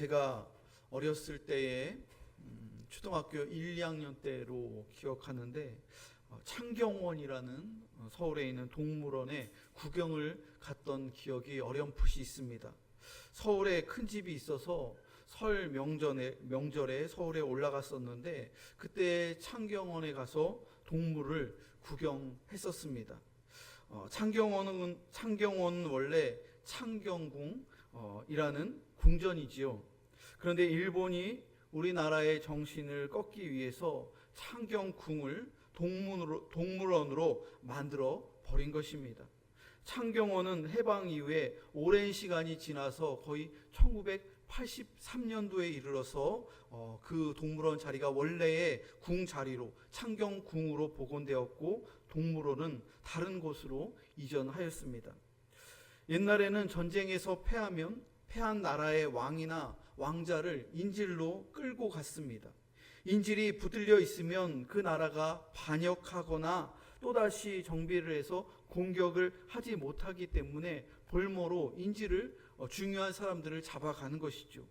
제가 어렸을 때에 초등학교 1, 2학년 때로 기억하는데 창경원이라는 서울에 있는 동물원에 구경을 갔던 기억이 어렴풋이 있습니다. 서울에 큰 집이 있어서 설 명절에 서울에 올라갔었는데 그때 창경원에 가서 동물을 구경했었습니다. 창경원은 원래 창경궁이라는 궁전이지요. 그런데 일본이 우리나라의 정신을 꺾기 위해서 창경궁을 동물원으로 만들어 버린 것입니다. 창경원은 해방 이후에 오랜 시간이 지나서 거의 1983년도에 이르러서 그 동물원 자리가 원래의 궁 자리로 창경궁으로 복원되었고 동물원은 다른 곳으로 이전하였습니다. 옛날에는 전쟁에서 패한 나라의 왕이나 왕자를 인질로 끌고 갔습니다. 인질이 붙들려 있으면 그 나라가 반역하거나 또다시 정비를 해서 공격을 하지 못하기 때문에 볼모로 중요한 사람들을 잡아가는 것이죠.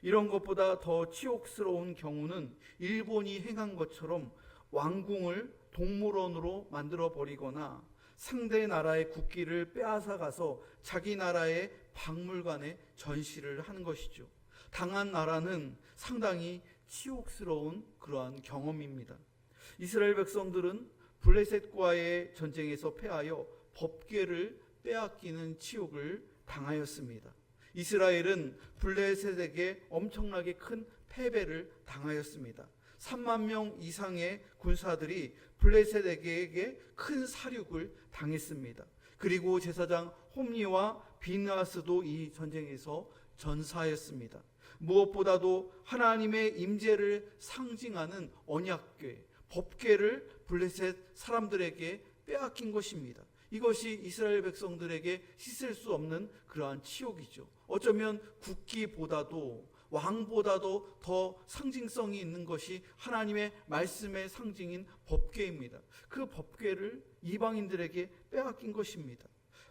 이런 것보다 더 치욕스러운 경우는 일본이 행한 것처럼 왕궁을 동물원으로 만들어 버리거나 상대 나라의 국기를 빼앗아 가서 자기 나라의 박물관에 전시를 하는 것이죠. 당한 나라는 상당히 치욕스러운 그러한 경험입니다. 이스라엘 백성들은 블레셋과의 전쟁에서 패하여 법궤를 빼앗기는 치욕을 당하였습니다. 이스라엘은 블레셋에게 엄청나게 큰 패배를 당하였습니다. 3만 명 이상의 군사들이 블레셋에게 큰 사륙을 당했습니다. 그리고 제사장 홈리와 비느하스도 이 전쟁에서 전사하였습니다. 무엇보다도 하나님의 임재를 상징하는 언약궤, 법궤를 블레셋 사람들에게 빼앗긴 것입니다. 이것이 이스라엘 백성들에게 씻을 수 없는 그러한 치욕이죠. 어쩌면 국기보다도 왕보다도 더 상징성이 있는 것이 하나님의 말씀의 상징인 법궤입니다. 그 법궤를 이방인들에게 빼앗긴 것입니다.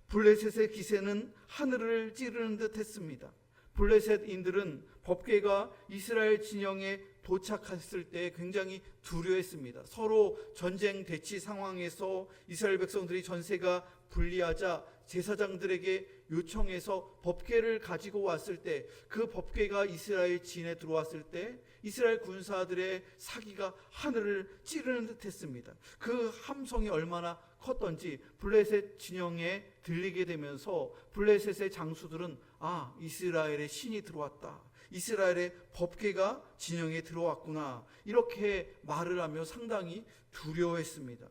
블레셋의 기세는 하늘을 찌르는 듯 했습니다. 블레셋인들은 법궤가 이스라엘 진영에 도착했을 때 굉장히 두려워했습니다. 서로 전쟁 대치 상황에서 이스라엘 백성들이 전세가 불리하자 제사장들에게 요청해서 법궤를 가지고 왔을 때 그 법궤가 이스라엘 진에 들어왔을 때 이스라엘 군사들의 사기가 하늘을 찌르는 듯 했습니다. 그 함성이 얼마나 컸던지 블레셋 진영에 들리게 되면서 블레셋의 장수들은 이스라엘의 신이 들어왔다, 이스라엘의 법궤가 진영에 들어왔구나, 이렇게 말을 하며 상당히 두려워했습니다.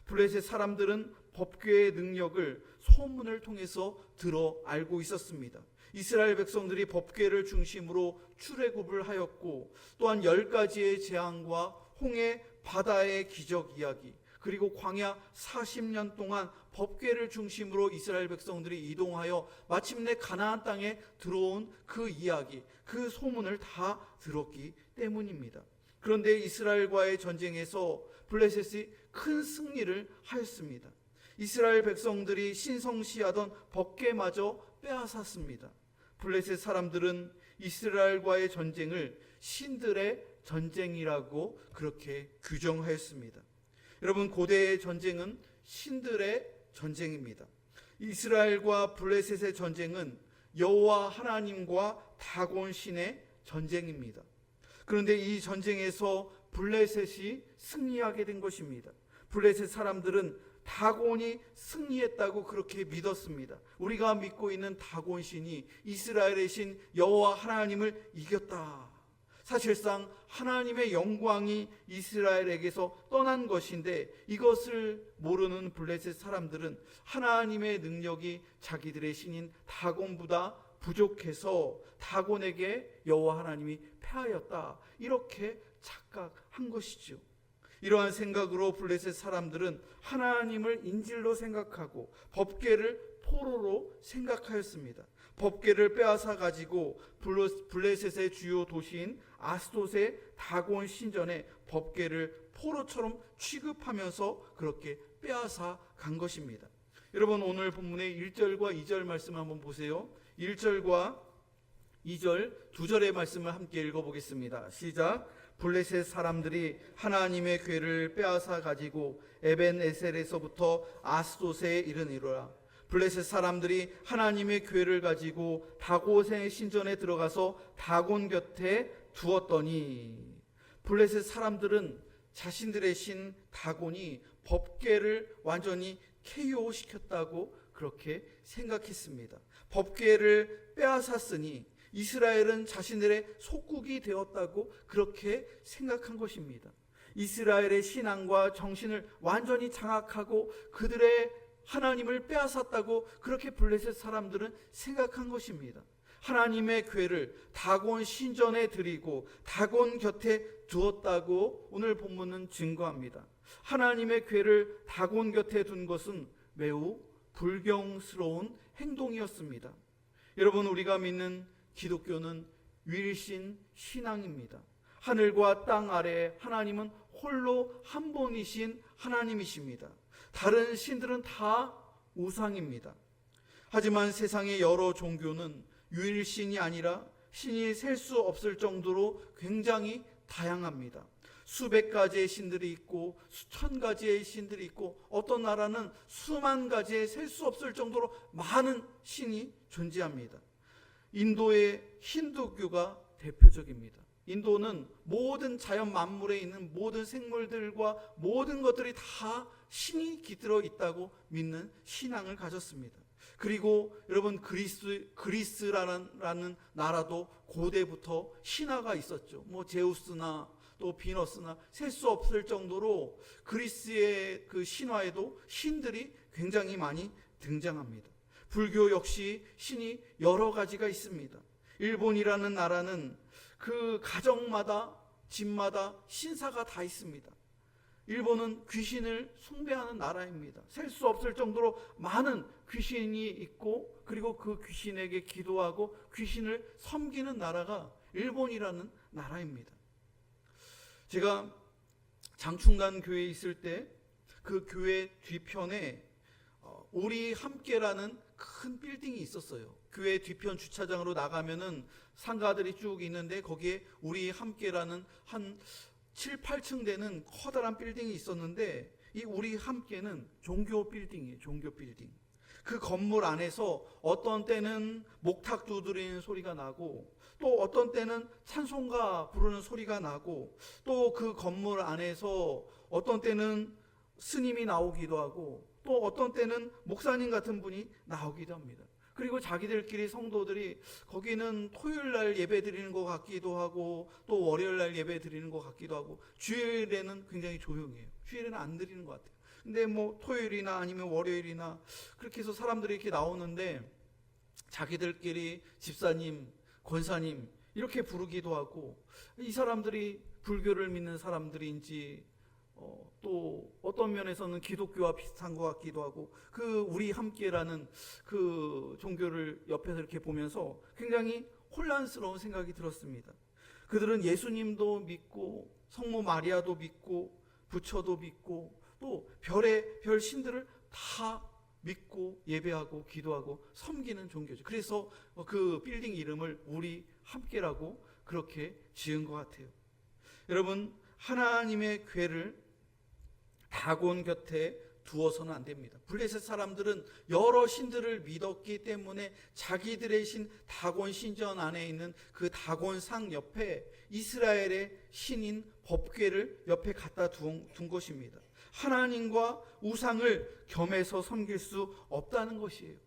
블레셋 사람들은 법궤의 능력을 소문을 통해서 들어 알고 있었습니다. 이스라엘 백성들이 법궤를 중심으로 출애굽을 하였고 또한 10가지의 재앙과 홍해 바다의 기적 이야기, 그리고 광야 40년 동안 법궤를 중심으로 이스라엘 백성들이 이동하여 마침내 가나안 땅에 들어온 그 이야기, 그 소문을 다 들었기 때문입니다. 그런데 이스라엘과의 전쟁에서 블레셋이 큰 승리를 하였습니다. 이스라엘 백성들이 신성시하던 법궤마저 빼앗았습니다. 블레셋 사람들은 이스라엘과의 전쟁을 신들의 전쟁이라고 그렇게 규정하였습니다. 여러분, 고대의 전쟁은 신들의 전쟁입니다. 이스라엘과 블레셋의 전쟁은 여호와 하나님과 다곤 신의 전쟁입니다. 그런데 이 전쟁에서 블레셋이 승리하게 된 것입니다. 블레셋 사람들은 다곤이 승리했다고 그렇게 믿었습니다. 우리가 믿고 있는 다곤 신이 이스라엘의 신 여호와 하나님을 이겼다. 사실상 하나님의 영광이 이스라엘에게서 떠난 것인데 이것을 모르는 블레셋 사람들은 하나님의 능력이 자기들의 신인 다곤보다 부족해서 다곤에게 여호와 하나님이 패하였다, 이렇게 착각한 것이죠. 이러한 생각으로 블레셋 사람들은 하나님을 인질로 생각하고 법궤를 포로로 생각하였습니다. 법궤를 빼앗아 가지고 블레셋의 주요 도시인 아스돗의 다곤 신전에 법궤를 포로처럼 취급하면서 그렇게 빼앗아 간 것입니다. 여러분, 오늘 본문의 1절과 2절 말씀 한번 보세요. 1절과 2절, 2절의 말씀을 함께 읽어보겠습니다. 시작. 블레셋 사람들이 하나님의 궤를 빼앗아 가지고 에벤에셀에서부터 아스돗에 이르니라. 블레셋 사람들이 하나님의 궤를 가지고 다곤의 신전에 들어가서 다곤 곁에 두었더니, 블레셋 사람들은 자신들의 신 다곤이 법궤를 완전히 KO 시켰다고 그렇게 생각했습니다. 법궤를 빼앗았으니 이스라엘은 자신들의 속국이 되었다고 그렇게 생각한 것입니다. 이스라엘의 신앙과 정신을 완전히 장악하고 그들의 하나님을 빼앗았다고 그렇게 블레셋 사람들은 생각한 것입니다. 하나님의 궤를 다곤 신전에 드리고 다곤 곁에 두었다고 오늘 본문은 증거합니다. 하나님의 궤를 다곤 곁에 둔 것은 매우 불경스러운 행동이었습니다. 여러분, 우리가 믿는 기독교는 유일신 신앙입니다. 하늘과 땅 아래 하나님은 홀로 한 분이신 하나님이십니다. 다른 신들은 다 우상입니다. 하지만 세상의 여러 종교는 유일신이 아니라 신이 셀 수 없을 정도로 굉장히 다양합니다. 수백 가지의 신들이 있고 수천 가지의 신들이 있고 어떤 나라는 수만 가지의 셀 수 없을 정도로 많은 신이 존재합니다. 인도의 힌두교가 대표적입니다. 인도는 모든 자연 만물에 있는 모든 생물들과 모든 것들이 다 신이 깃들어 있다고 믿는 신앙을 가졌습니다. 그리고 여러분, 그리스라는 나라도 고대부터 신화가 있었죠. 제우스나 또 비너스나 셀 수 없을 정도로 그리스의 그 신화에도 신들이 굉장히 많이 등장합니다. 불교 역시 신이 여러 가지가 있습니다. 일본이라는 나라는 그 가정마다 집마다 신사가 다 있습니다. 일본은 귀신을 숭배하는 나라입니다. 셀 수 없을 정도로 많은 귀신이 있고 그리고 그 귀신에게 기도하고 귀신을 섬기는 나라가 일본이라는 나라입니다. 제가 장충간 교회에 있을 때 그 교회 뒤편에 우리 함께라는 큰 빌딩이 있었어요. 교회 뒤편 주차장으로 나가면은 상가들이 쭉 있는데 거기에 우리 함께라는 한 7, 8층 되는 커다란 빌딩이 있었는데 이 우리 함께는 종교 빌딩이에요. 종교 빌딩. 그 건물 안에서 어떤 때는 목탁 두드리는 소리가 나고 또 어떤 때는 찬송가 부르는 소리가 나고 또 그 건물 안에서 어떤 때는 스님이 나오기도 하고 또 어떤 때는 목사님 같은 분이 나오기도 합니다. 그리고 자기들끼리 성도들이 거기는 토요일 날 예배 드리는 것 같기도 하고 또 월요일 날 예배 드리는 것 같기도 하고 주일에는 굉장히 조용해요. 주일에는 안 드리는 것 같아요. 근데 토요일이나 아니면 월요일이나 그렇게 해서 사람들이 이렇게 나오는데 자기들끼리 집사님, 권사님 이렇게 부르기도 하고 이 사람들이 불교를 믿는 사람들인지 또 어떤 면에서는 기독교와 비슷한 것 같기도 하고 그 우리 함께라는 그 종교를 옆에서 이렇게 보면서 굉장히 혼란스러운 생각이 들었습니다. 그들은 예수님도 믿고 성모 마리아도 믿고 부처도 믿고 또 별 신들을 다 믿고 예배하고 기도하고 섬기는 종교죠. 그래서 그 빌딩 이름을 우리 함께라고 그렇게 지은 것 같아요. 여러분, 하나님의 궤를 다곤 곁에 두어서는 안 됩니다. 블레셋 사람들은 여러 신들을 믿었기 때문에 자기들의 신 다곤 신전 안에 있는 그 다곤상 옆에 이스라엘의 신인 법궤를 옆에 갖다 둔 것입니다. 하나님과 우상을 겸해서 섬길 수 없다는 것이에요.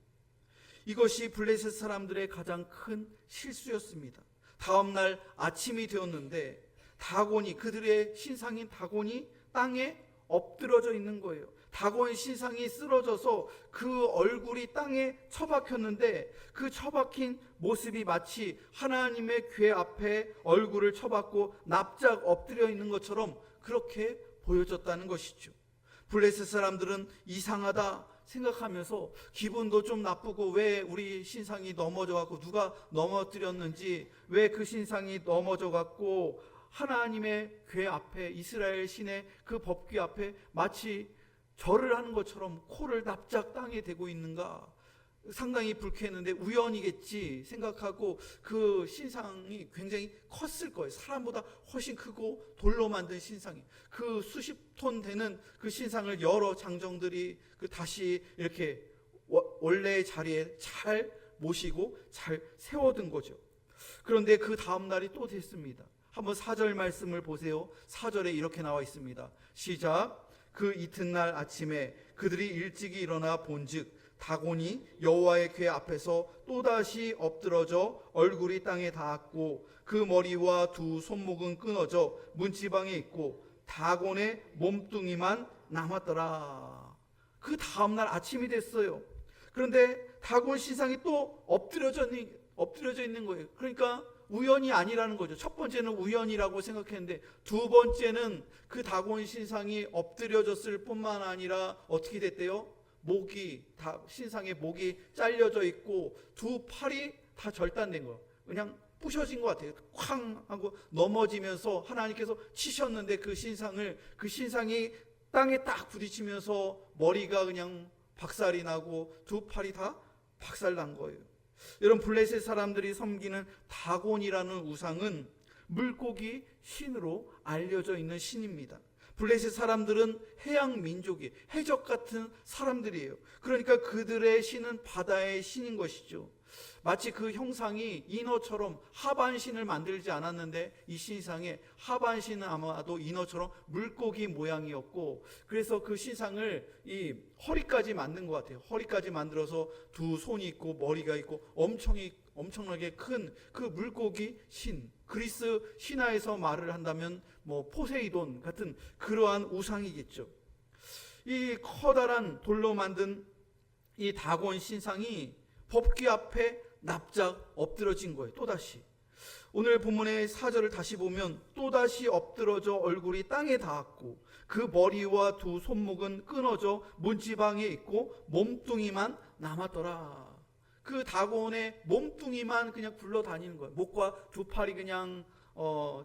이것이 블레셋 사람들의 가장 큰 실수였습니다. 다음 날 아침이 되었는데 다곤이, 그들의 신상인 다곤이 땅에 엎드러져 있는 거예요. 다곤 신상이 쓰러져서 그 얼굴이 땅에 처박혔는데 그 처박힌 모습이 마치 하나님의 궤 앞에 얼굴을 처박고 납작 엎드려 있는 것처럼 그렇게 보여졌다는 것이죠. 블레셋 사람들은 이상하다 생각하면서 기분도 좀 나쁘고 왜 우리 신상이 넘어져 갖고 누가 넘어뜨렸는지, 왜 그 신상이 넘어져 갖고 하나님의 궤 앞에, 이스라엘 신의 그 법궤 앞에 마치 절을 하는 것처럼 코를 납작 땅에 대고 있는가, 상당히 불쾌했는데 우연이겠지 생각하고 그 신상이 굉장히 컸을 거예요. 사람보다 훨씬 크고 돌로 만든 신상이, 그 수십 톤 되는 그 신상을 여러 장정들이 다시 이렇게 원래의 자리에 잘 모시고 잘 세워둔 거죠. 그런데 그 다음 날이 또 됐습니다. 한번 4절 말씀을 보세요. 4절에 이렇게 나와 있습니다. 시작. 그 이튿날 아침에 그들이 일찍이 일어나 본즉 다곤이 여호와의 궤 앞에서 또다시 엎드러져 얼굴이 땅에 닿았고 그 머리와 두 손목은 끊어져 문지방에 있고 다곤의 몸뚱이만 남았더라. 그 다음날 아침이 됐어요. 그런데 다곤 신상이 또 엎드려져 있는 거예요. 그러니까 우연이 아니라는 거죠. 첫 번째는 우연이라고 생각했는데 두 번째는 그 다곤 신상이 엎드려졌을 뿐만 아니라 어떻게 됐대요? 신상의 목이 잘려져 있고 두 팔이 다 절단된 거, 그냥 부셔진 것 같아요. 쾅 하고 넘어지면서 하나님께서 치셨는데 그 신상이 땅에 딱 부딪히면서 머리가 그냥 박살이 나고 두 팔이 다 박살난 거예요. 여러분, 블레셋 사람들이 섬기는 다곤이라는 우상은 물고기 신으로 알려져 있는 신입니다. 블레셋 사람들은 해양 민족이 해적 같은 사람들이에요. 그러니까 그들의 신은 바다의 신인 것이죠. 마치 그 형상이 인어처럼 하반신을 만들지 않았는데 이 신상의 하반신은 아마도 인어처럼 물고기 모양이었고, 그래서 그 신상을 이 허리까지 만든 것 같아요. 허리까지 만들어서 두 손이 있고 머리가 있고 엄청나게 큰 그 물고기 신, 그리스 신화에서 말을 한다면 포세이돈 같은 그러한 우상이겠죠. 이 커다란 돌로 만든 이 다곤 신상이 법궤 앞에 납작 엎드러진 거예요. 또다시 오늘 본문의 4절을 다시 보면 또다시 엎드러져 얼굴이 땅에 닿았고 그 머리와 두 손목은 끊어져 문지방에 있고 몸뚱이만 남았더라. 그 다곤의 몸뚱이만 그냥 굴러다니는 거예요. 목과 두 팔이 그냥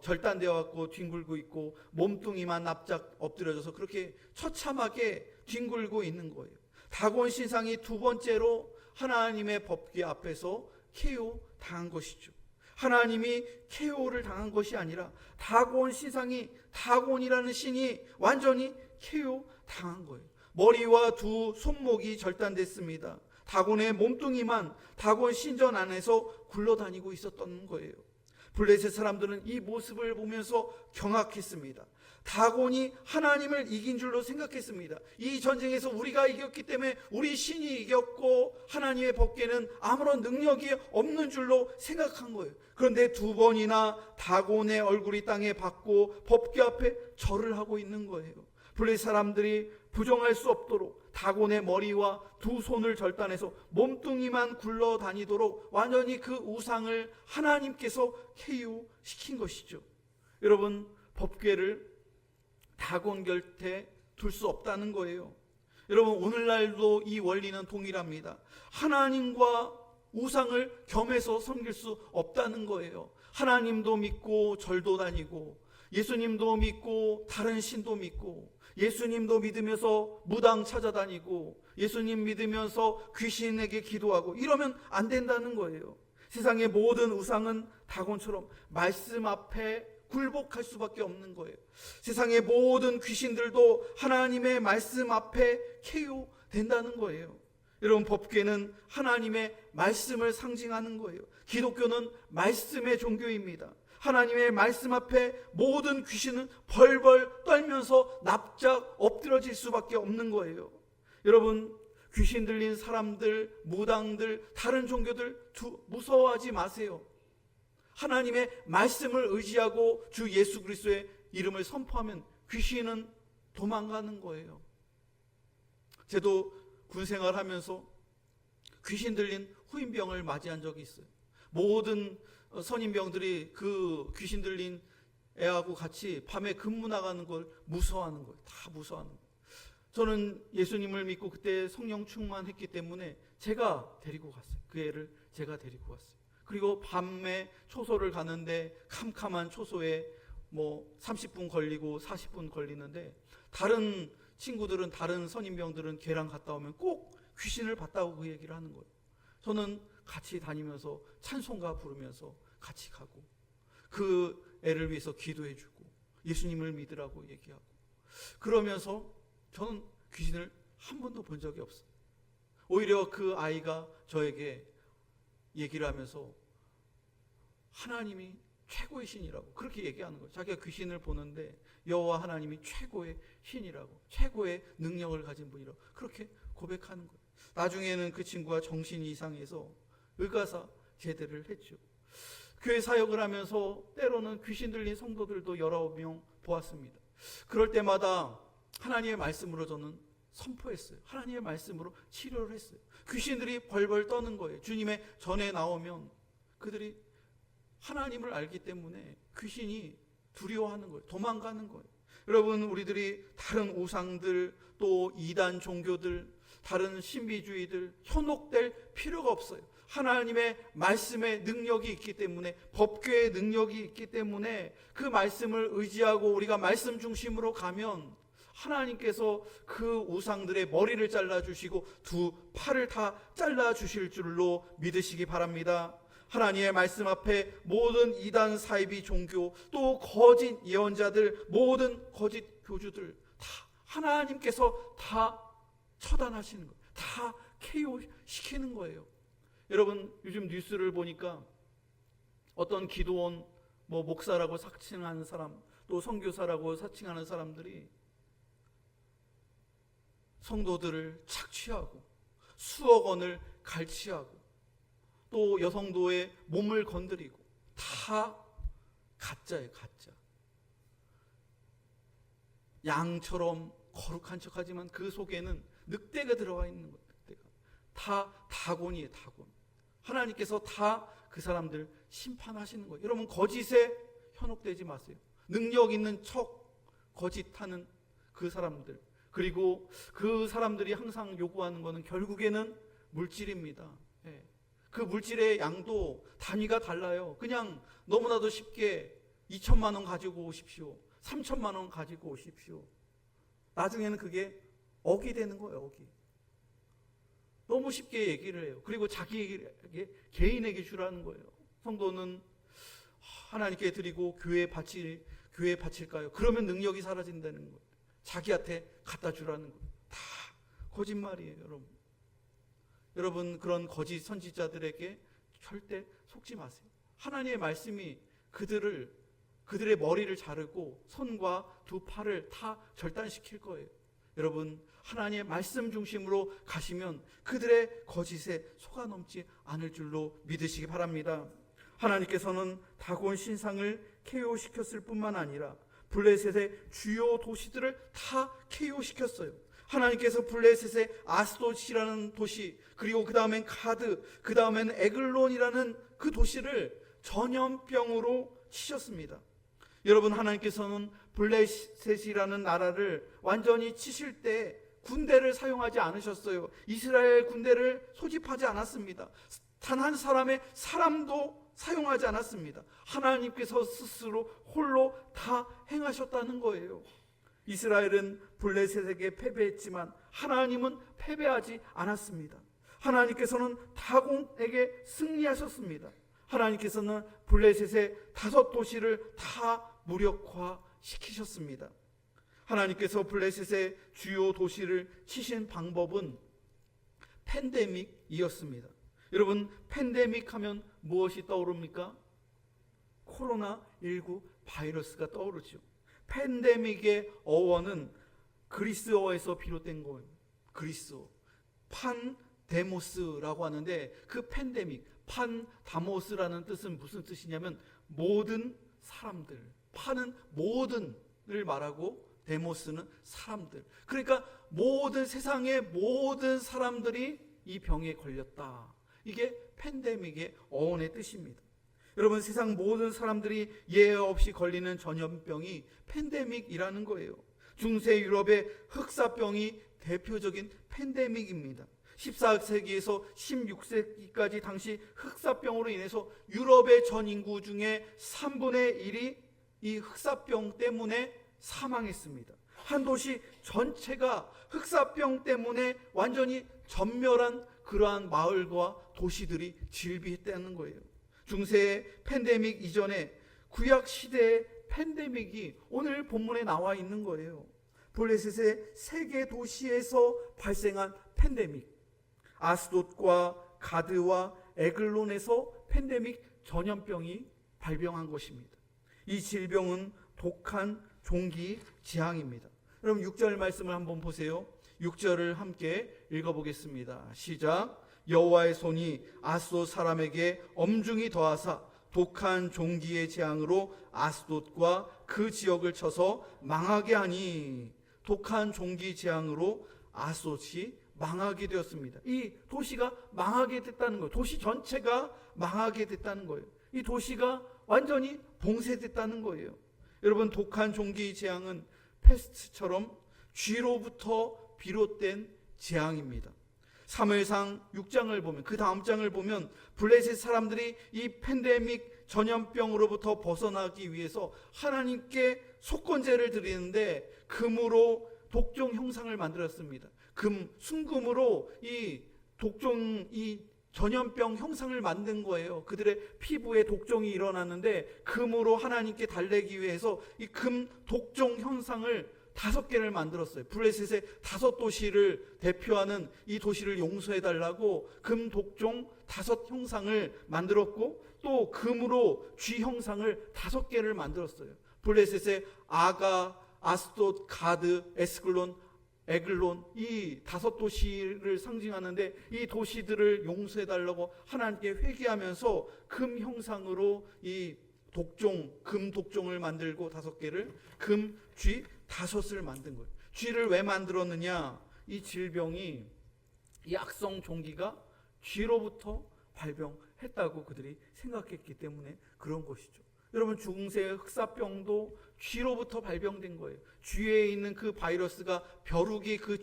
절단되어 갖고 뒹굴고 있고 몸뚱이만 납작 엎드려져서 그렇게 처참하게 뒹굴고 있는 거예요. 다곤 신상이 두 번째로 하나님의 법궤 앞에서 KO 당한 것이죠. 하나님이 KO를 당한 것이 아니라 다곤 신상이, 다곤이라는 신이 완전히 KO 당한 거예요. 머리와 두 손목이 절단됐습니다. 다곤의 몸뚱이만 다곤 신전 안에서 굴러다니고 있었던 거예요. 블레셋 사람들은 이 모습을 보면서 경악했습니다. 다곤이 하나님을 이긴 줄로 생각했습니다. 이 전쟁에서 우리가 이겼기 때문에 우리 신이 이겼고 하나님의 법궤는 아무런 능력이 없는 줄로 생각한 거예요. 그런데 두 번이나 다곤의 얼굴이 땅에 박고 법궤 앞에 절을 하고 있는 거예요. 블레셋 사람들이 부정할 수 없도록 다곤의 머리와 두 손을 절단해서 몸뚱이만 굴러다니도록 완전히 그 우상을 하나님께서 KO시킨 것이죠. 여러분, 법궤를 다곤 곁에 둘 수 없다는 거예요. 여러분, 오늘날도 이 원리는 동일합니다. 하나님과 우상을 겸해서 섬길 수 없다는 거예요. 하나님도 믿고 절도 다니고 예수님도 믿고 다른 신도 믿고 예수님도 믿으면서 무당 찾아다니고 예수님 믿으면서 귀신에게 기도하고 이러면 안 된다는 거예요. 세상의 모든 우상은 다곤처럼 말씀 앞에 굴복할 수밖에 없는 거예요. 세상의 모든 귀신들도 하나님의 말씀 앞에 KO 된다는 거예요. 여러분, 법궤는 하나님의 말씀을 상징하는 거예요. 기독교는 말씀의 종교입니다. 하나님의 말씀 앞에 모든 귀신은 벌벌 떨면서 납작 엎드러질 수밖에 없는 거예요. 여러분, 귀신 들린 사람들, 무당들, 다른 종교들 무서워하지 마세요. 하나님의 말씀을 의지하고 주 예수 그리스도의 이름을 선포하면 귀신은 도망가는 거예요. 저도 군 생활하면서 귀신 들린 후임병을 맞이한 적이 있어요. 모든 선임병들이 그 귀신 들린 애하고 같이 밤에 근무 나가는 걸 무서워하는 거예요. 다 무서워하는 거예요. 저는 예수님을 믿고 그때 성령 충만했기 때문에 제가 데리고 갔어요. 그 애를 제가 데리고 갔어요. 그리고 밤에 초소를 가는데 캄캄한 초소에 30분 걸리고 40분 걸리는데 다른 친구들은, 다른 선임병들은 걔랑 갔다 오면 꼭 귀신을 봤다고 그 얘기를 하는 거예요. 저는 같이 다니면서 찬송가 부르면서 같이 가고 그 애를 위해서 기도해주고 예수님을 믿으라고 얘기하고 그러면서 저는 귀신을 한 번도 본 적이 없어요. 오히려 그 아이가 저에게 얘기를 하면서 하나님이 최고의 신이라고 그렇게 얘기하는 거예요. 자기가 귀신을 보는데 여호와 하나님이 최고의 신이라고, 최고의 능력을 가진 분이라고 그렇게 고백하는 거예요. 나중에는 그 친구가 정신이 이상해서 의가사 제대를 했죠. 교회 사역을 하면서 때로는 귀신 들린 성도들도 여러 명 보았습니다. 그럴 때마다 하나님의 말씀으로 저는 선포했어요. 하나님의 말씀으로 치료를 했어요. 귀신들이 벌벌 떠는 거예요. 주님의 전에 나오면 그들이 하나님을 알기 때문에 귀신이 두려워하는 거예요. 도망가는 거예요. 여러분, 우리들이 다른 우상들, 또 이단 종교들, 다른 신비주의들 현혹될 필요가 없어요. 하나님의 말씀의 능력이 있기 때문에, 법궤의 능력이 있기 때문에 그 말씀을 의지하고 우리가 말씀 중심으로 가면 하나님께서 그 우상들의 머리를 잘라주시고 두 팔을 다 잘라주실 줄로 믿으시기 바랍니다. 하나님의 말씀 앞에 모든 이단 사이비 종교, 또 거짓 예언자들, 모든 거짓 교주들 다 하나님께서 다 처단하시는 거예요. 다 KO 시키는 거예요. 여러분, 요즘 뉴스를 보니까 어떤 기도원, 목사라고 사칭하는 사람, 또 선교사라고 사칭하는 사람들이 성도들을 착취하고 수억 원을 갈취하고 또 여성도의 몸을 건드리고 다 가짜예요. 가짜. 양처럼 거룩한 척하지만 그 속에는 늑대가 들어와 있는 거예요. 늑대가. 다 다곤이에요. 다곤. 하나님께서 다 그 사람들 심판하시는 거예요. 여러분, 거짓에 현혹되지 마세요. 능력 있는 척 거짓하는 그 사람들, 그리고 그 사람들이 항상 요구하는 것은 결국에는 물질입니다. 그 물질의 양도 단위가 달라요. 그냥 너무나도 쉽게 2천만 원 가지고 오십시오, 3천만 원 가지고 오십시오. 나중에는 그게 억이 되는 거예요. 억이. 너무 쉽게 얘기를 해요. 그리고 자기에게, 개인에게 주라는 거예요. 성도는 하나님께 드리고 교회에 바칠까요? 그러면 능력이 사라진다는 거예요. 자기한테 갖다 주라는 거예요. 다 거짓말이에요. 여러분, 그런 거짓 선지자들에게 절대 속지 마세요. 하나님의 말씀이 그들의 머리를 자르고 손과 두 팔을 다 절단시킬 거예요. 여러분, 하나님의 말씀 중심으로 가시면 그들의 거짓에 속아넘지 않을 줄로 믿으시기 바랍니다. 하나님께서는 다곤 신상을 KO시켰을 뿐만 아니라 블레셋의 주요 도시들을 다 KO시켰어요. 하나님께서 블레셋의 아스돗이라는 도시, 그리고 그 다음엔 가드, 그 다음엔 에글론이라는 그 도시를 전염병으로 치셨습니다. 여러분, 하나님께서는 블레셋이라는 나라를 완전히 치실 때 군대를 사용하지 않으셨어요. 이스라엘 군대를 소집하지 않았습니다. 단 한 사람의 사람도 사용하지 않았습니다. 하나님께서 스스로 홀로 다 행하셨다는 거예요. 이스라엘은 블레셋에게 패배했지만 하나님은 패배하지 않았습니다. 하나님께서는 다곤에게 승리하셨습니다. 하나님께서는 블레셋의 5도시를 다 무력화시키셨습니다. 하나님께서 블레셋의 주요 도시를 치신 방법은 팬데믹이었습니다. 여러분, 팬데믹 하면 무엇이 떠오릅니까? 코로나19 바이러스가 떠오르죠. 팬데믹의 어원은 그리스어에서 비롯된 거예요. 그리스어. 판데모스라고 하는데 그 팬데믹, 판다모스라는 뜻은 무슨 뜻이냐면 모든 사람들. 판은 모든을 말하고 데모스는 사람들. 그러니까 세상의 모든 사람들이 이 병에 걸렸다. 이게 팬데믹의 어원의 뜻입니다. 여러분, 세상 모든 사람들이 예외 없이 걸리는 전염병이 팬데믹이라는 거예요. 중세 유럽의 흑사병이 대표적인 팬데믹입니다. 14세기에서 16세기까지 당시 흑사병으로 인해서 유럽의 전 인구 중에 3분의 1이 이 흑사병 때문에 사망했습니다. 한 도시 전체가 흑사병 때문에 완전히 전멸한 그러한 마을과 도시들이 질비했다는 거예요. 중세 팬데믹 이전에 구약 시대의 팬데믹이 오늘 본문에 나와 있는 거예요. 블레셋의 세계 도시에서 발생한 팬데믹, 아스돗과 가드와 에글론에서 팬데믹 전염병이 발병한 것입니다. 이 질병은 독한 종기 재앙입니다. 그럼 6절 말씀을 한번 보세요. 6절을 함께 읽어보겠습니다. 시작. 여호와의 손이 아스돗 사람에게 엄중히 더하사 독한 종기의 재앙으로 아스돗과 그 지역을 쳐서 망하게 하니, 독한 종기 재앙으로 아스돗이 망하게 되었습니다. 이 도시가 망하게 됐다는 거예요. 도시 전체가 망하게 됐다는 거예요. 이 도시가 완전히 봉쇄됐다는 거예요. 여러분, 독한 종기 재앙은 패스트처럼 쥐로부터 비롯된 재앙입니다. 사무엘상 6장을 보면, 그 다음 장을 보면 블레셋 사람들이 이 팬데믹 전염병으로부터 벗어나기 위해서 하나님께 속건제를 드리는데 금으로 독종 형상을 만들었습니다. 순금으로 이 전염병 형상을 만든 거예요. 그들의 피부에 독종이 일어났는데 금으로 하나님께 달래기 위해서 이 금 독종 형상을 5개를 만들었어요. 블레셋의 5도시를 대표하는 이 도시를 용서해달라고 금 독종 5 형상을 만들었고, 또 금으로 쥐 형상을 5개를 만들었어요. 블레셋의 아가, 아스돗, 가드, 에글론 이 5도시를 상징하는데, 이 도시들을 용서해달라고 하나님께 회개하면서 금 형상으로 이 금 독종을 만들고 5개를, 금, 쥐 5을 만든 거예요. 쥐를 왜 만들었느냐? 이 질병이, 이 악성 종기가 쥐로부터 발병했다고 그들이 생각했기 때문에 그런 것이죠. 여러분, 중세 흑사병도 쥐로부터 발병된 거예요. 쥐에 있는 그 바이러스가 벼룩이 그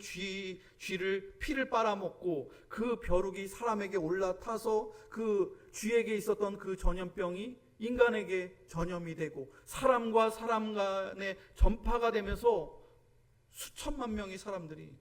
피를 빨아먹고 그 벼룩이 사람에게 올라타서 그 쥐에게 있었던 그 전염병이 인간에게 전염이 되고 사람과 사람 간에 전파가 되면서 수천만 명의 사람들이,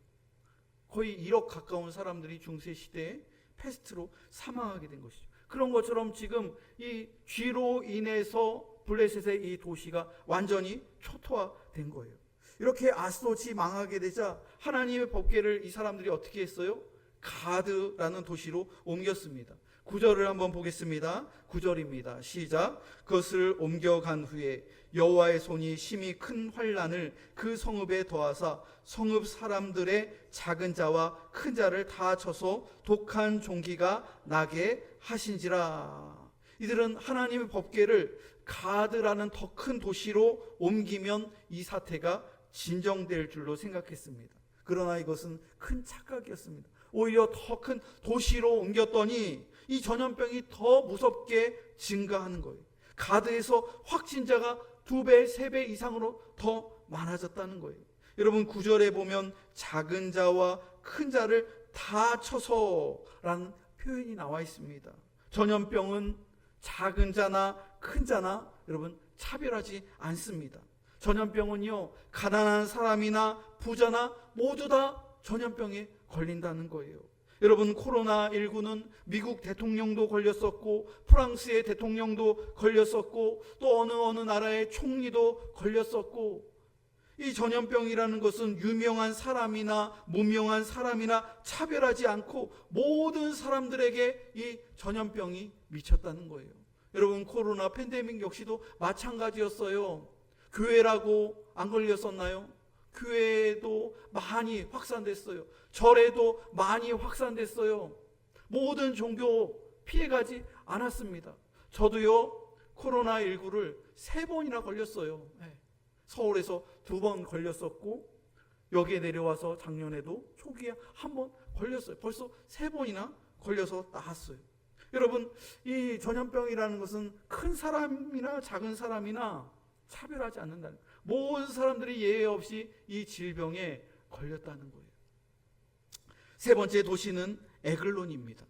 거의 1억 가까운 사람들이 중세시대에 패스트로 사망하게 된 것이죠. 그런 것처럼 지금 이 쥐로 인해서 블레셋의 이 도시가 완전히 초토화된 거예요. 이렇게 아스돗이 망하게 되자 하나님의 법궤를 이 사람들이 어떻게 했어요? 가드라는 도시로 옮겼습니다. 9절을 한번 보겠습니다. 9절입니다. 시작. 그것을 옮겨간 후에 여호와의 손이 심히 큰 환난을 그 성읍에 더하사 성읍 사람들의 작은 자와 큰 자를 다 쳐서 독한 종기가 나게 하신지라. 이들은 하나님의 법궤를 가드라는 더 큰 도시로 옮기면 이 사태가 진정될 줄로 생각했습니다. 그러나 이것은 큰 착각이었습니다. 오히려 더 큰 도시로 옮겼더니 이 전염병이 더 무섭게 증가하는 거예요. 가드에서 확진자가 2배, 3배 이상으로 더 많아졌다는 거예요. 여러분, 9절에 보면 작은 자와 큰 자를 다 쳐서라는 표현이 나와 있습니다. 전염병은 작은 자나 큰 자나 여러분 차별하지 않습니다. 전염병은요, 가난한 사람이나 부자나 모두 다 전염병에 걸린다는 거예요. 여러분, 코로나19는 미국 대통령도 걸렸었고 프랑스의 대통령도 걸렸었고 또 어느 나라의 총리도 걸렸었고, 이 전염병이라는 것은 유명한 사람이나 무명한 사람이나 차별하지 않고 모든 사람들에게 이 전염병이 미쳤다는 거예요. 여러분, 코로나 팬데믹 역시도 마찬가지였어요. 교회라고 안 걸렸었나요? 교회도 많이 확산됐어요. 절에도 많이 확산됐어요. 모든 종교 피해가지 않았습니다. 저도요, 코로나19를 3번이나 걸렸어요. 서울에서 2번 걸렸었고 여기에 내려와서 작년에도 초기에 1번 걸렸어요. 벌써 3번이나 걸려서 나았어요. 여러분, 이 전염병이라는 것은 큰 사람이나 작은 사람이나 차별하지 않는다는 거예요. 모든 사람들이 예외 없이 이 질병에 걸렸다는 거예요. 세 번째 도시는 에글론입니다.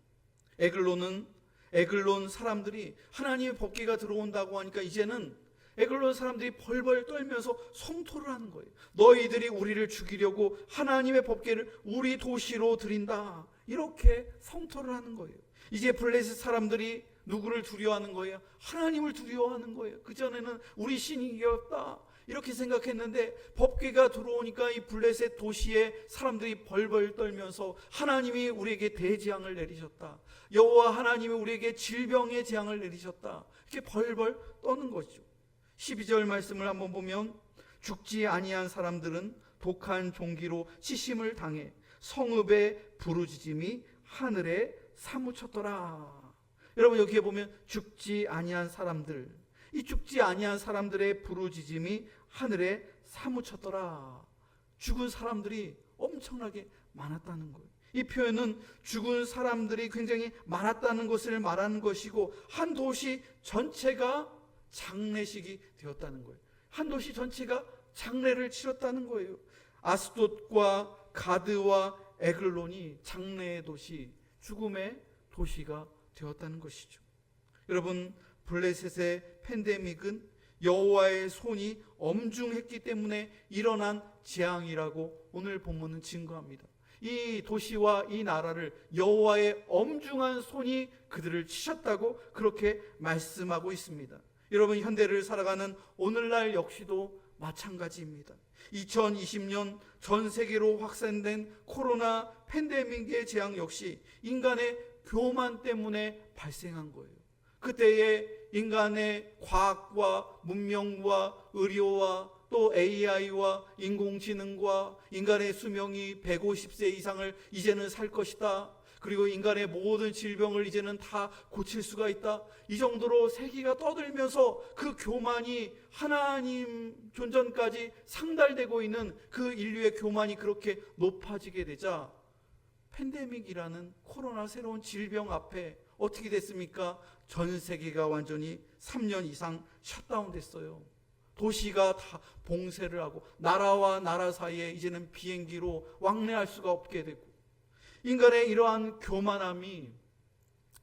에글론 사람들이 하나님의 법궤가 들어온다고 하니까 이제는 에글론 사람들이 벌벌 떨면서 성토를 하는 거예요. 너희들이 우리를 죽이려고 하나님의 법궤를 우리 도시로 들인다. 이렇게 성토를 하는 거예요. 이제 블레셋 사람들이 누구를 두려워하는 거예요? 하나님을 두려워하는 거예요. 그전에는 우리 신이 이겼다 이렇게 생각했는데 법궤가 들어오니까 이 블레셋 도시에 사람들이 벌벌 떨면서 하나님이 우리에게 대재앙을 내리셨다, 여호와 하나님이 우리에게 질병의 재앙을 내리셨다, 이렇게 벌벌 떠는 거죠. 12절 말씀을 한번 보면 죽지 아니한 사람들은 독한 종기로 치심을 당해 성읍의 부르짖음이 하늘에 사무쳤더라. 여러분 여기에 보면 죽지 아니한 사람들, 이 죽지 아니한 사람들의 부르짖음이 하늘에 사무쳤더라. 죽은 사람들이 엄청나게 많았다는 거예요. 이 표현은 죽은 사람들이 굉장히 많았다는 것을 말하는 것이고 한 도시 전체가 장례식이 되었다는 거예요. 한 도시 전체가 장례를 치렀다는 거예요. 아스돗과 가드와 에글론이 장례의 도시, 죽음의 도시가 되었다는 것이죠. 여러분, 블레셋의 팬데믹은 여호와의 손이 엄중했기 때문에 일어난 재앙이라고 오늘 본문은 증거합니다. 이 도시와 이 나라를 여호와의 엄중한 손이 그들을 치셨다고 그렇게 말씀하고 있습니다. 여러분, 현대를 살아가는 오늘날 역시도 마찬가지입니다. 2020년 전 세계로 확산된 코로나 팬데믹의 재앙 역시 인간의 교만 때문에 발생한 거예요. 그때의 인간의 과학과 문명과 의료와 또 AI와 인공지능과 인간의 수명이 150세 이상을 이제는 살 것이다. 그리고 인간의 모든 질병을 이제는 다 고칠 수가 있다. 이 정도로 세계가 떠들면서 그 교만이 하나님 존전까지 상달되고 있는 그 인류의 교만이 그렇게 높아지게 되자 팬데믹이라는 코로나 새로운 질병 앞에 어떻게 됐습니까? 전 세계가 완전히 3년 이상 셧다운 됐어요. 도시가 다 봉쇄를 하고 나라와 나라 사이에 이제는 비행기로 왕래할 수가 없게 되고, 인간의 이러한 교만함이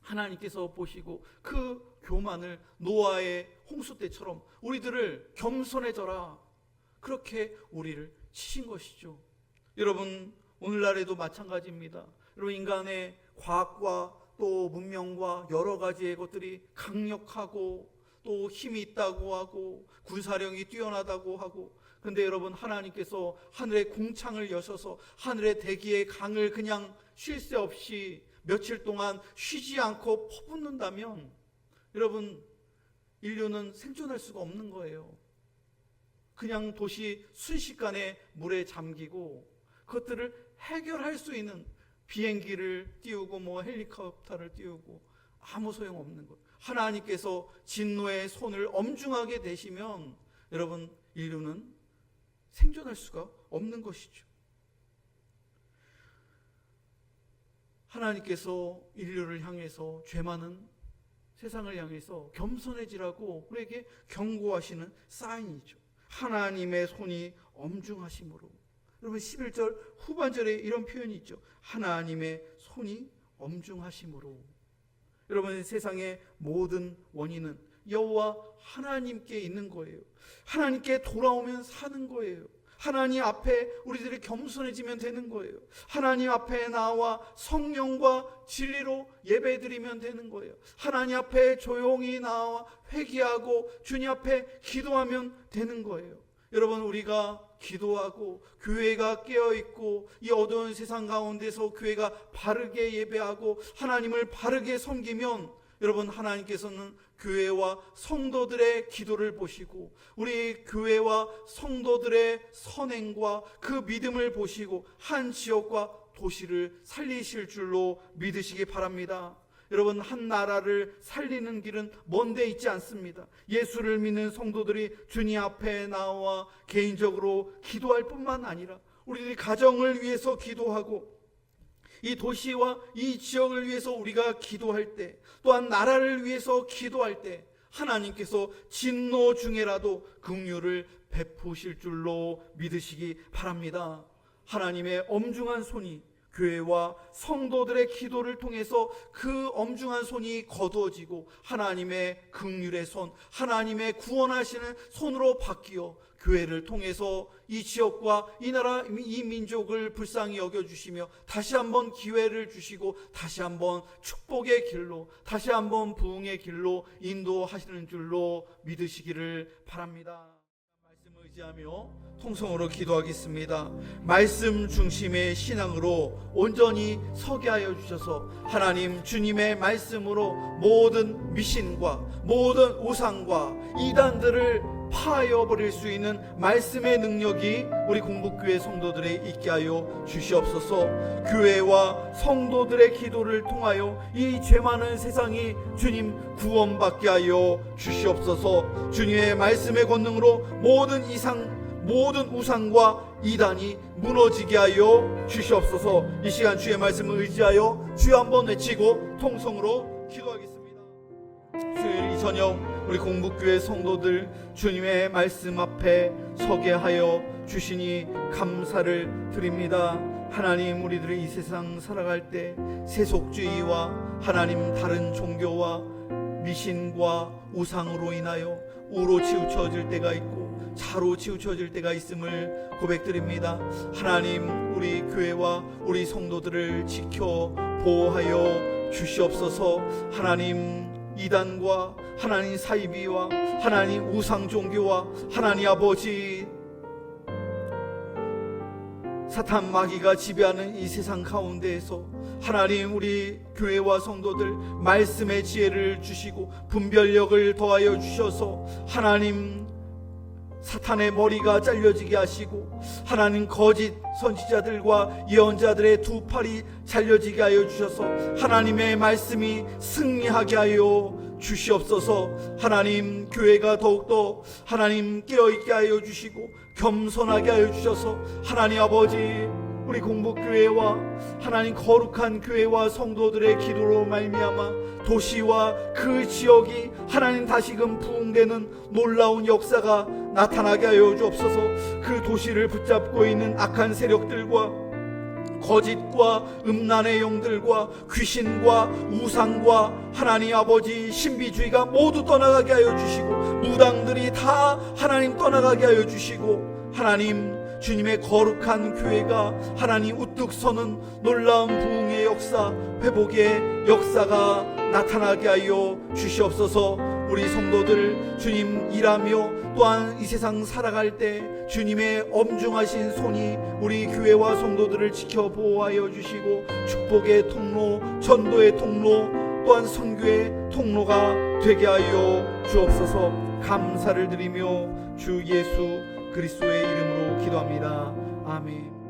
하나님께서 보시고 그 교만을 노아의 홍수 때처럼 우리들을 겸손해져라, 그렇게 우리를 치신 것이죠. 여러분, 오늘날에도 마찬가지입니다. 여러분, 인간의 과학과 또 문명과 여러 가지의 것들이 강력하고 또 힘이 있다고 하고 군사력이 뛰어나다고 하고, 근데 여러분, 하나님께서 하늘의 궁창을 여셔서 하늘의 대기의 강을 그냥 쉴 새 없이 며칠 동안 쉬지 않고 퍼붓는다면 여러분, 인류는 생존할 수가 없는 거예요. 그냥 도시 순식간에 물에 잠기고 그것들을 해결할 수 있는 비행기를 띄우고 뭐 헬리콥터를 띄우고 아무 소용 없는 거예요. 하나님께서 진노의 손을 엄중하게 대시면 여러분, 인류는 생존할 수가 없는 것이죠. 하나님께서 인류를 향해서, 죄 많은 세상을 향해서 겸손해지라고 우리에게 경고하시는 사인이죠. 하나님의 손이 엄중하심으로. 여러분, 11절 후반절에 이런 표현이 있죠. 하나님의 손이 엄중하심으로. 여러분, 세상의 모든 원인은 여호와 하나님께 있는 거예요. 하나님께 돌아오면 사는 거예요. 하나님 앞에 우리들이 겸손해지면 되는 거예요. 하나님 앞에 나와 성령과 진리로 예배드리면 되는 거예요. 하나님 앞에 조용히 나와 회개하고 주님 앞에 기도하면 되는 거예요. 여러분, 우리가 기도하고 교회가 깨어있고 이 어두운 세상 가운데서 교회가 바르게 예배하고 하나님을 바르게 섬기면 여러분, 하나님께서는 교회와 성도들의 기도를 보시고 우리 교회와 성도들의 선행과 그 믿음을 보시고 한 지역과 도시를 살리실 줄로 믿으시기 바랍니다. 여러분, 한 나라를 살리는 길은 먼 데 있지 않습니다. 예수를 믿는 성도들이 주님 앞에 나와 개인적으로 기도할 뿐만 아니라 우리들이 가정을 위해서 기도하고 이 도시와 이 지역을 위해서 우리가 기도할 때, 또한 나라를 위해서 기도할 때 하나님께서 진노 중에라도 긍휼을 베푸실 줄로 믿으시기 바랍니다. 하나님의 엄중한 손이 교회와 성도들의 기도를 통해서 그 엄중한 손이 거두어지고 하나님의 긍휼의 손, 하나님의 구원하시는 손으로 바뀌어 교회를 통해서 이 지역과 이 나라, 이 민족을 불쌍히 여겨주시며 다시 한번 기회를 주시고 다시 한번 축복의 길로, 다시 한번 부흥의 길로 인도하시는 줄로 믿으시기를 바랍니다. 말씀을 의지하며 통성으로 기도하겠습니다. 말씀 중심의 신앙으로 온전히 서게 하여 주셔서 하나님 주님의 말씀으로 모든 미신과 모든 우상과 이단들을 파하여 버릴 수 있는 말씀의 능력이 우리 공복교회 성도들에 있게 하여 주시옵소서. 교회와 성도들의 기도를 통하여 이 죄 많은 세상이 주님 구원받게 하여 주시옵소서. 주님의 말씀의 권능으로 모든 우상과 이단이 무너지게 하여 주시옵소서. 이 시간 주의 말씀을 의지하여 주여 한번 외치고 통성으로 기도하겠습니다. 주일 이 저녁 우리 공복교회 성도들 주님의 말씀 앞에 서게 하여 주시니 감사를 드립니다. 하나님, 우리들이 이 세상 살아갈 때 세속주의와 하나님 다른 종교와 미신과 우상으로 인하여 우로 치우쳐질 때가 있고 자로 치우쳐질 때가 있음을 고백드립니다. 하나님, 우리 교회와 우리 성도들을 지켜 보호하여 주시옵소서. 하나님, 이단과 하나님 사이비와 하나님 우상 종교와 하나님 아버지 사탄 마귀가 지배하는 이 세상 가운데에서 하나님, 우리 교회와 성도들 말씀의 지혜를 주시고 분별력을 더하여 주셔서 하나님 사탄의 머리가 잘려지게 하시고 하나님 거짓 선지자들과 예언자들의 두 팔이 잘려지게 하여 주셔서 하나님의 말씀이 승리하게 하여 주시옵소서. 하나님, 교회가 더욱더 하나님 깨어있게 하여 주시고 겸손하게 하여 주셔서 하나님 아버지, 우리 공복교회와 하나님 거룩한 교회와 성도들의 기도로 말미암아 도시와 그 지역이 하나님 다시금 부흥되는 놀라운 역사가 나타나게 하여 주옵소서. 그 도시를 붙잡고 있는 악한 세력들과 거짓과 음란의 영들과 귀신과 우상과 하나님 아버지 신비주의가 모두 떠나가게 하여 주시고 무당들이 다 하나님 떠나가게 하여 주시고 하나님 주님의 거룩한 교회가 하나님 우뚝 서는 놀라운 부흥의 역사, 회복의 역사가 나타나게 하여 주시옵소서. 우리 성도들 주님 일하며 또한 이 세상 살아갈 때 주님의 엄중하신 손이 우리 교회와 성도들을 지켜 보호하여 주시고 축복의 통로, 전도의 통로, 또한 선교의 통로가 되게 하여 주옵소서. 감사를 드리며 주 예수 그리스도의 이름으로 기도합니다. 아멘.